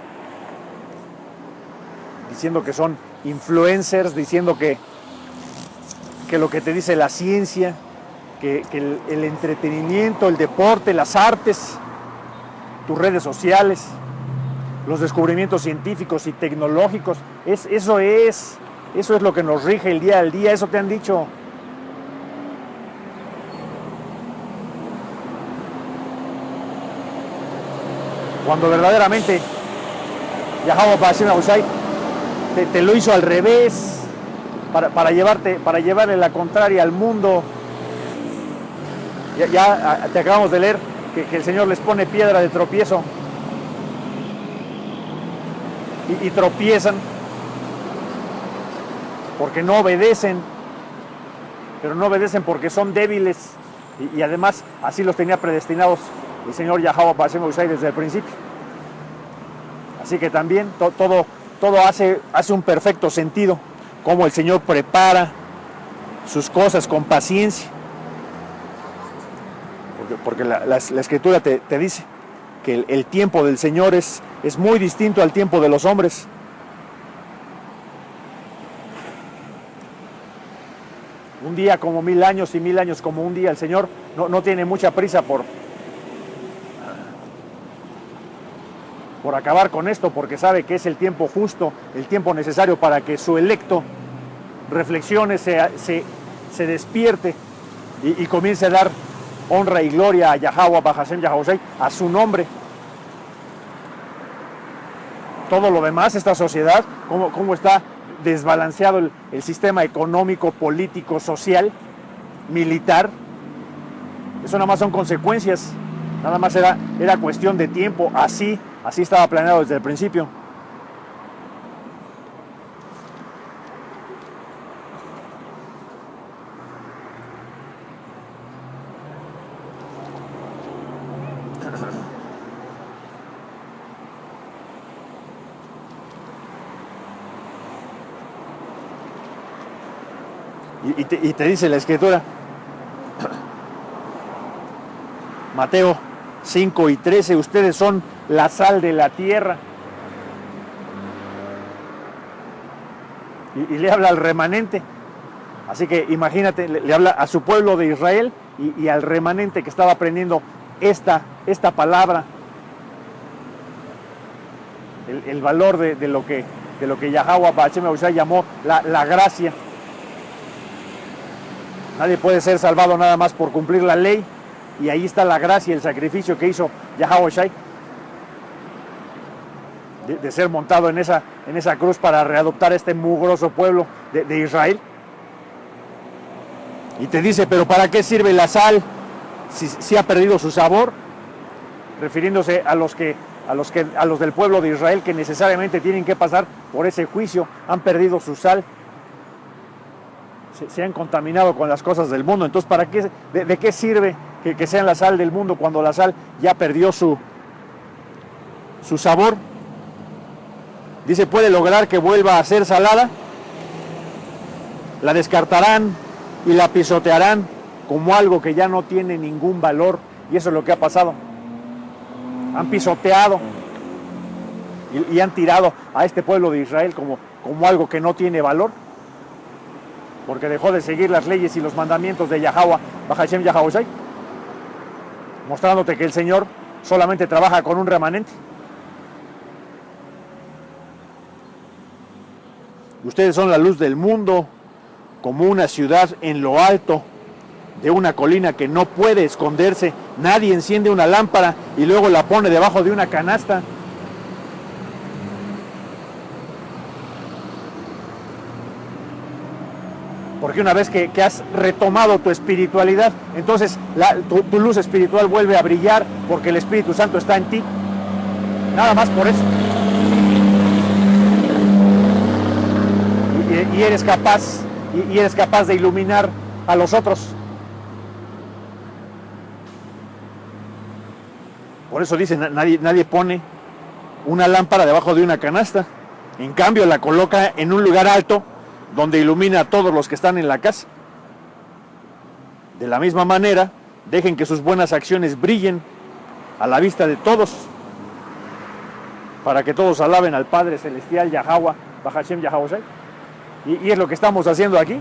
Speaker 1: diciendo que son influencers, diciendo que lo que te dice la ciencia, que el entretenimiento, el deporte, las artes, tus redes sociales, los descubrimientos científicos y tecnológicos, eso es lo que nos rige el día al día, eso te han dicho. Cuando verdaderamente Yahweh Ba'ashem Yahushai te lo hizo al revés, para llevarle la contraria al mundo. Ya te acabamos de leer que el Señor les pone piedra de tropiezo y tropiezan porque no obedecen, pero no obedecen porque son débiles y además así los tenía predestinados el Señor Yahweh Ba'ashem Yahushai desde el principio. Así que también todo hace un perfecto sentido, como el Señor prepara sus cosas con paciencia. Porque la Escritura te dice que el tiempo del Señor es muy distinto al tiempo de los hombres. Un día como 1000 años y 1000 años como un día. El Señor no tiene mucha prisa por acabar con esto, porque sabe que es el tiempo justo, el tiempo necesario para que su electo reflexione, se despierte y comience a dar honra y gloria a Yahweh Ba'ashem Yahushai, a su nombre. todo lo demás, esta sociedad, cómo está desbalanceado el sistema económico, político, social, militar. Eso nada más son consecuencias, nada más era cuestión de tiempo, así estaba planeado desde el principio. Y te dice la Escritura, Mateo 5:13, ustedes son la sal de la tierra. Y le habla al remanente. Así que imagínate, le habla a su pueblo de Israel y al remanente que estaba aprendiendo esta palabra. El valor de lo que Yahweh Ba'ashem Yahushua llamó la gracia. Nadie puede ser salvado nada más por cumplir la ley. Y ahí está la gracia, el sacrificio que hizo Yahweh de ser montado en esa cruz para readoptar este mugroso pueblo de Israel. Y te dice, pero ¿para qué sirve la sal si ha perdido su sabor? Refiriéndose a los del pueblo de Israel que necesariamente tienen que pasar por ese juicio, han perdido su sal. Se han contaminado con las cosas del mundo. Entonces, ¿de qué sirve que sean la sal del mundo cuando la sal ya perdió su sabor? Dice, puede lograr que vuelva a ser salada. La descartarán y la pisotearán como algo que ya no tiene ningún valor. Y eso es lo que ha pasado. Han pisoteado y han tirado a este pueblo de Israel como algo que no tiene valor, porque dejó de seguir las leyes y los mandamientos de Yahweh Ba'ashem Yahushua, mostrándote que el Señor solamente trabaja con un remanente. Ustedes son la luz del mundo, como una ciudad en lo alto de una colina que no puede esconderse. Nadie enciende una lámpara y luego la pone debajo de una canasta. Porque una vez que has retomado tu espiritualidad, entonces tu luz espiritual vuelve a brillar porque el Espíritu Santo está en ti. Nada más por eso. Y eres capaz de iluminar a los otros. Por eso dice, nadie pone una lámpara debajo de una canasta. En cambio, la coloca en un lugar alto donde ilumina a todos los que están en la casa. De la misma manera, dejen que sus buenas acciones brillen a la vista de todos, para que todos alaben al Padre Celestial, Yahweh Ba'ashem Yahushua. Y es lo que estamos haciendo aquí.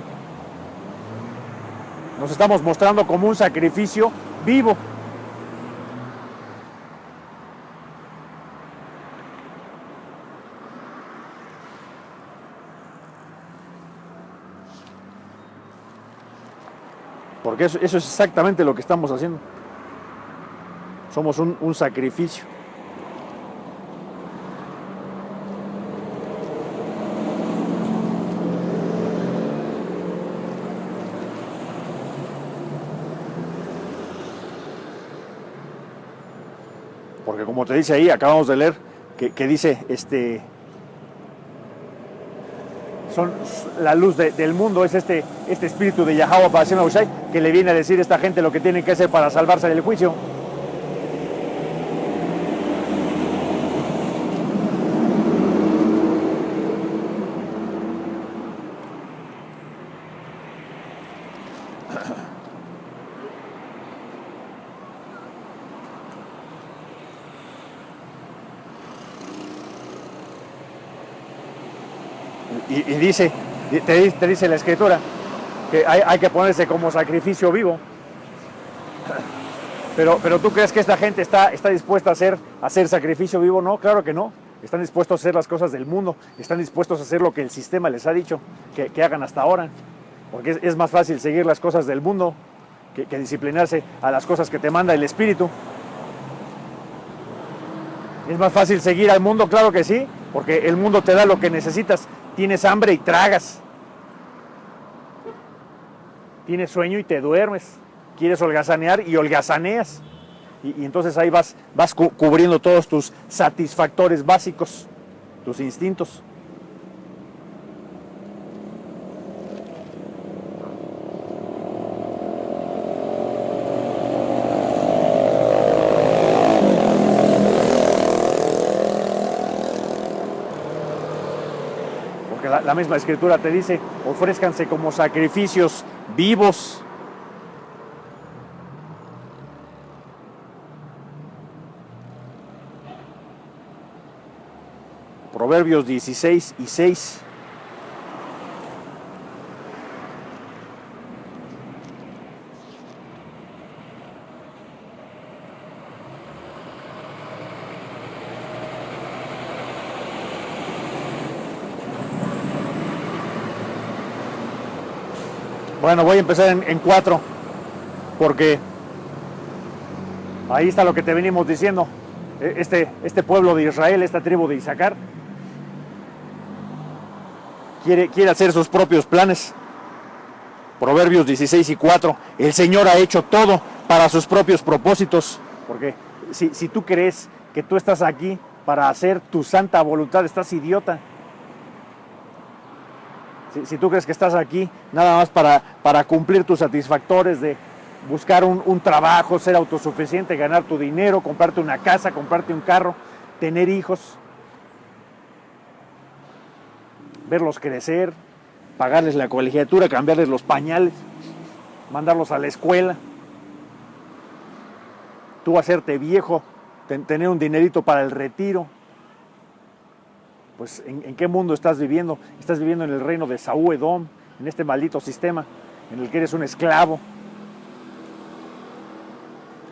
Speaker 1: Nos estamos mostrando como un sacrificio vivo. Porque eso es exactamente lo que estamos haciendo. Somos un sacrificio. Porque como te dice ahí, acabamos de leer que dice, son la luz del mundo, es este espíritu de Yahweh Ba'ashem Yahushua que le viene a decir a esta gente lo que tienen que hacer para salvarse del juicio. Y dice, te dice la Escritura que hay que ponerse como sacrificio vivo. Pero ¿tú crees que esta gente está dispuesta a hacer sacrificio vivo? No, claro que no. Están dispuestos a hacer las cosas del mundo, están dispuestos a hacer lo que el sistema les ha dicho que hagan hasta ahora. Porque es más fácil seguir las cosas del mundo que disciplinarse a las cosas que te manda el Espíritu. ¿Es más fácil seguir al mundo? Claro que sí. porque el mundo te da lo que necesitas. Tienes hambre y tragas. Tienes sueño y te duermes. Quieres holgazanear y holgazaneas. Y entonces ahí vas cubriendo todos tus satisfactores básicos, tus instintos. Porque la misma Escritura te dice, ofrézcanse como sacrificios vivos. Proverbios 16:6. Bueno, voy a empezar en 4, porque ahí está lo que te venimos diciendo. Este pueblo de Israel, esta tribu de Isaacar, quiere hacer sus propios planes. Proverbios 16:4. El Señor ha hecho todo para sus propios propósitos. Porque si tú crees que tú estás aquí para hacer tu santa voluntad, estás idiota. Si tú crees que estás aquí nada más para cumplir tus satisfactores de buscar un trabajo, ser autosuficiente, ganar tu dinero, comprarte una casa, comprarte un carro, tener hijos, verlos crecer, pagarles la colegiatura, cambiarles los pañales, mandarlos a la escuela, tú hacerte viejo, tener un dinerito para el retiro. Pues ¿en qué mundo estás viviendo? Estás viviendo en el reino de Saúl Edom, en este maldito sistema en el que eres un esclavo,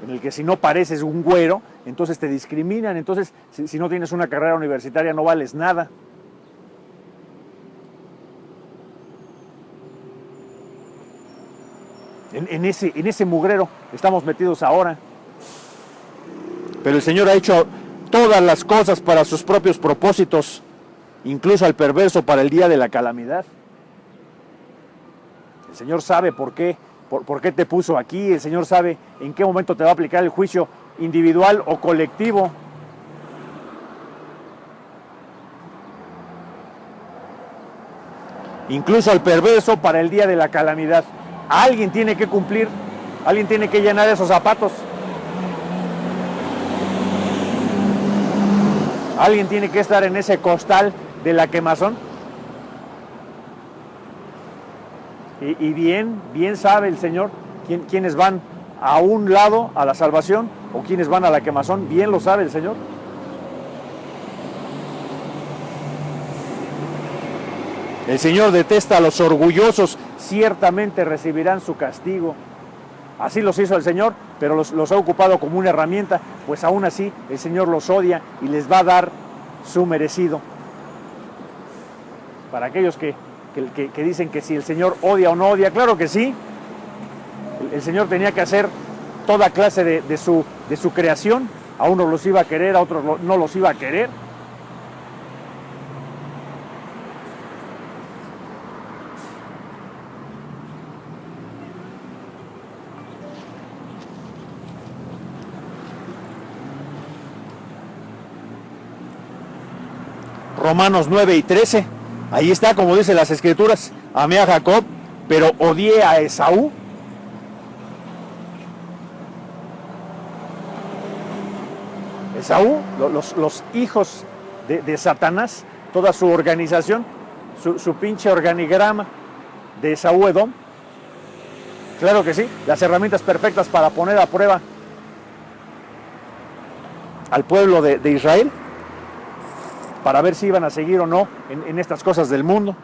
Speaker 1: en el que si no pareces un güero, entonces te discriminan, entonces si no tienes una carrera universitaria no vales nada. En ese mugrero estamos metidos ahora. Pero el Señor ha hecho todas las cosas para sus propios propósitos, incluso al perverso para el día de la calamidad. El Señor sabe por qué te puso aquí. El Señor sabe en qué momento te va a aplicar el juicio individual o colectivo. Incluso al perverso para el día de la calamidad. Alguien tiene que cumplir, alguien tiene que llenar esos zapatos. Alguien tiene que estar en ese costal de la quemazón. Y bien sabe el Señor quiénes van a un lado a la salvación o quiénes van a la quemazón. Bien lo sabe el Señor. El Señor detesta a los orgullosos, ciertamente recibirán su castigo. Así los hizo el Señor, pero los ha ocupado como una herramienta, pues aún así el Señor los odia y les va a dar su merecido. Para aquellos que dicen que si el Señor odia o no odia, claro que sí. El Señor tenía que hacer toda clase de su creación. A unos los iba a querer, a otros no los iba a querer. Romanos 9:13, ahí está, como dice las Escrituras, amé a Jacob, pero odié a Esaú. Esaú, los hijos de Satanás, toda su organización, su pinche organigrama de Esaú Edom. Claro que sí, las herramientas perfectas para poner a prueba al pueblo de Israel, para ver si iban a seguir o no en estas cosas del mundo.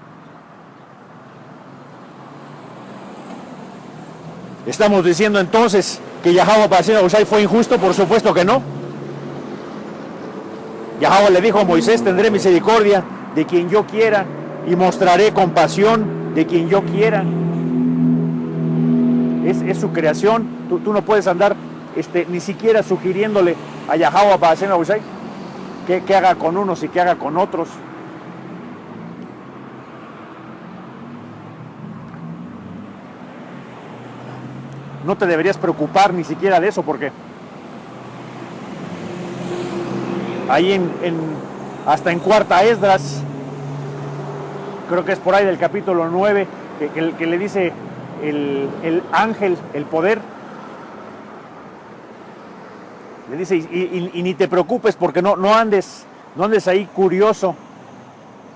Speaker 1: ¿Estamos diciendo entonces que Yahweh Bashar fue injusto? Por supuesto que no. Yahweh le dijo a Moisés, tendré misericordia de quien yo quiera y mostraré compasión de quien yo quiera. Es su creación. Tú no puedes andar ni siquiera sugiriéndole a Yahweh Bashar qué haga con unos y qué haga con otros. No te deberías preocupar ni siquiera de eso, porque ahí hasta en Cuarta Esdras, creo que es por ahí del capítulo 9, que le dice el ángel, el poder, le dice, y ni te preocupes, porque no andes ahí curioso,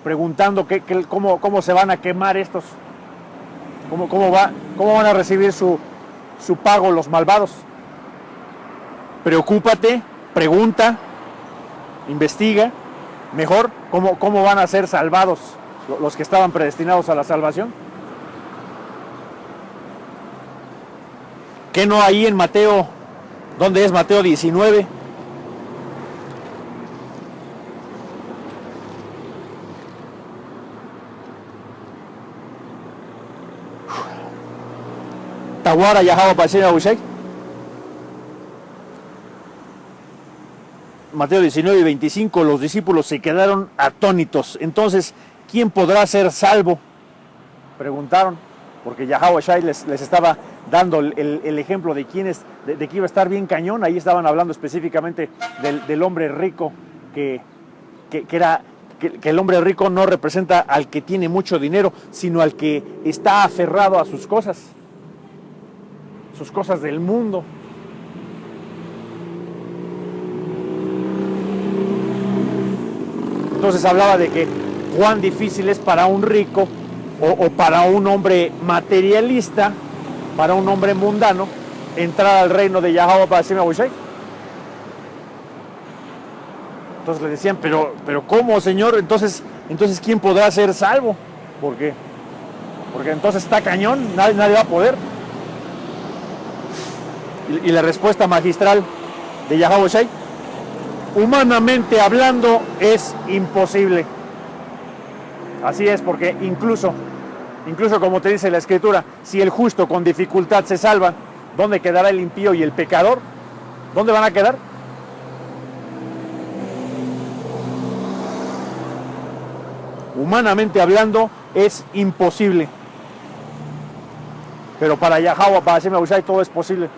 Speaker 1: preguntando cómo se van a quemar estos, cómo van a recibir su pago los malvados. Preocúpate, pregunta, investiga mejor cómo van a ser salvados los que estaban predestinados a la salvación. ¿Qué no ahí en Mateo? ¿Dónde es Mateo 19? Tawara Yahaba Pasena Ushai. Mateo 19 y 25, los discípulos se quedaron atónitos. Entonces, ¿quién podrá ser salvo? Preguntaron, porque Yahweh Shai les estaba dando el ejemplo de que iba a estar bien cañón. Ahí estaban hablando específicamente del hombre rico, que el hombre rico no representa al que tiene mucho dinero, sino al que está aferrado a sus cosas del mundo. Entonces hablaba de que cuán difícil es para un rico o para un hombre materialista, para un hombre mundano, entrar al reino de Yahweh Ba'ashem Yahushai. Entonces le decían, pero ¿cómo, Señor? Entonces ¿quién podrá ser salvo? ¿Por qué? Porque entonces está cañón, nadie va a poder. Y la respuesta magistral de Yahweh Shai: humanamente hablando es imposible. Así es, porque incluso como te dice la Escritura, si el justo con dificultad se salva, ¿dónde quedará el impío y el pecador? ¿Dónde van a quedar? Humanamente hablando es imposible. Pero para Yahweh Ba'ashem Yahushai todo es posible.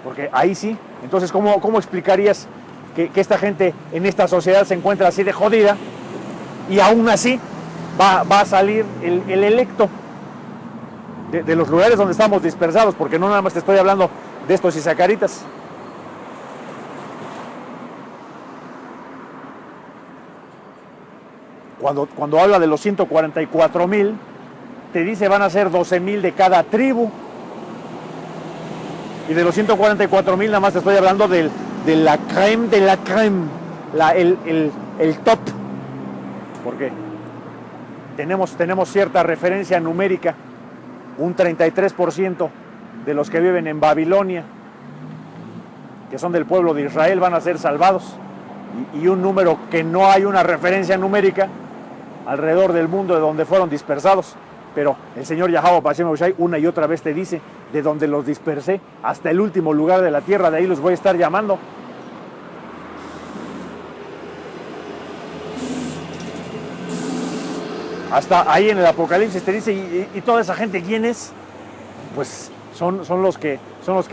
Speaker 1: Porque ahí sí. Entonces, ¿cómo explicarías que esta gente en esta sociedad se encuentra así de jodida y aún así va a salir el electo de los lugares donde estamos dispersados? Porque no nada más te estoy hablando de estos isacaritas. Cuando habla de los 144,000, te dice van a ser 12,000 de cada tribu. Y de los 144,000 nada más te estoy hablando de la crème de la crème, el top. Porque tenemos cierta referencia numérica. Un 33% de los que viven en Babilonia, que son del pueblo de Israel, van a ser salvados. Y un número que no hay una referencia numérica alrededor del mundo de donde fueron dispersados. Pero el Señor Yahweh Ba'ashem Yahushai una y otra vez te dice: de donde los dispersé hasta el último lugar de la tierra, de ahí los voy a estar llamando. Hasta ahí en el Apocalipsis te dice, ¿y toda esa gente quién es? Pues son los que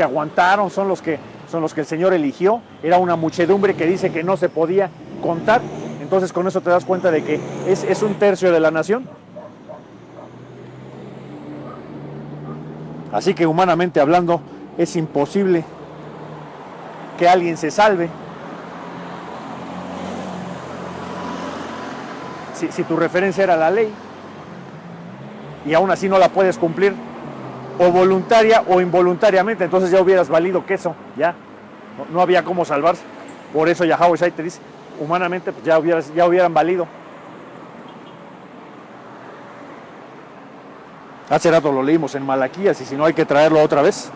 Speaker 1: aguantaron, son los que el Señor eligió. Era una muchedumbre que dice que no se podía contar. Entonces con eso te das cuenta de que es un tercio de la nación. Así que humanamente hablando es imposible que alguien se salve. Si tu referencia era la ley y aún así no la puedes cumplir, o voluntaria o involuntariamente, entonces ya hubieras valido queso, ya no había cómo salvarse. Por eso Yahweh Shai te dice, humanamente pues ya hubieran valido. Hace rato lo leímos en Malaquías, y si no hay que traerlo otra vez.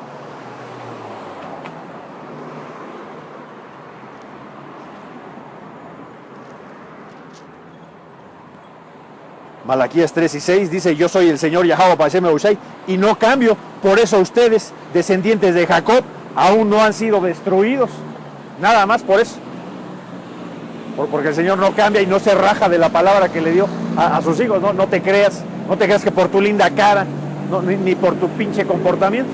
Speaker 1: Malaquías 3:6 dice: yo soy el Señor Yahweh Ba'ashem Yahushai y no cambio. Por eso ustedes, descendientes de Jacob, aún no han sido destruidos. Nada más por eso. Porque el Señor no cambia y no se raja de la palabra que le dio a sus hijos. No te creas que por tu linda cara, ni por tu pinche comportamiento.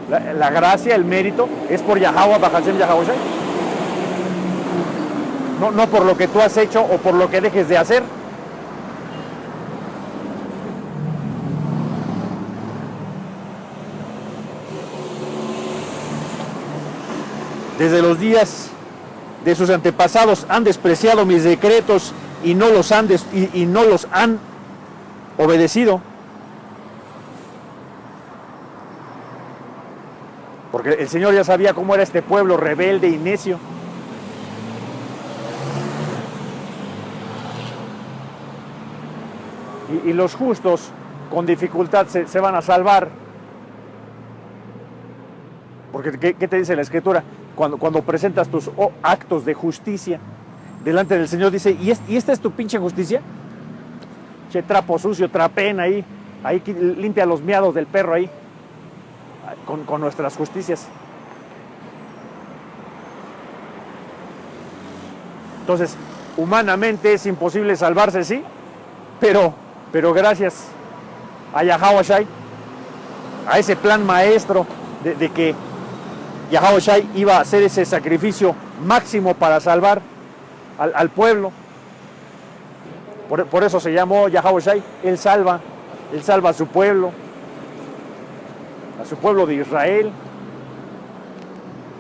Speaker 1: La gracia, el mérito, es por Yahweh, Bahashem Yahweh. No por lo que tú has hecho o por lo que dejes de hacer. Desde los días de sus antepasados han despreciado mis decretos y no los han obedecido. Porque el Señor ya sabía cómo era este pueblo rebelde y necio. Y los justos con dificultad se van a salvar. Porque ¿qué te dice la Escritura? Cuando presentas tus actos de justicia delante del Señor, dice, ¿y esta es tu pinche justicia? Che, trapo sucio, trapen ahí limpia los miados del perro ahí, con nuestras justicias. Entonces, humanamente es imposible salvarse, sí, pero gracias a Yahweh Shai, a ese plan maestro de que Yahweh Shai iba a hacer ese sacrificio máximo para salvar al pueblo. Por eso se llamó Yahweh Shai. Él salva a su pueblo de Israel,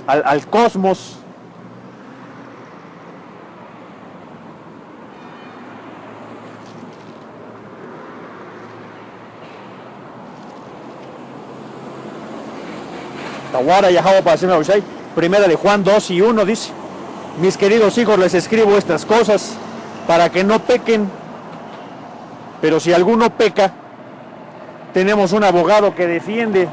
Speaker 1: al cosmos. Tawara Yahweh Bahashem Yahweh. Primera de Juan 2:1 dice: mis queridos hijos, les escribo estas cosas para que no pequen. Pero si alguno peca, tenemos un abogado que defiende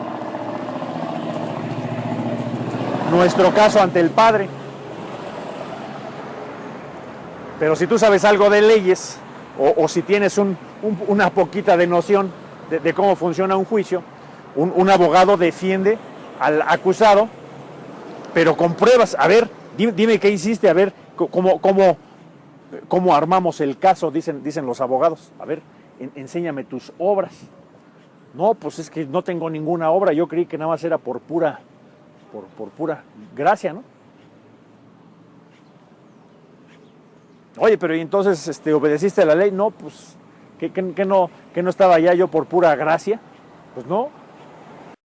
Speaker 1: nuestro caso ante el Padre. Pero si tú sabes algo de leyes, o si tienes una poquita de noción de cómo funciona un juicio, un abogado defiende al acusado, pero con pruebas. A ver, dime qué hiciste, a ver cómo armamos el caso, dicen los abogados. A ver, enséñame tus obras. No, pues es que no tengo ninguna obra, yo creí que nada más era por pura gracia, ¿no? Oye, pero ¿y entonces obedeciste a la ley? No, pues, ¿que no estaba ya yo por pura gracia? Pues no.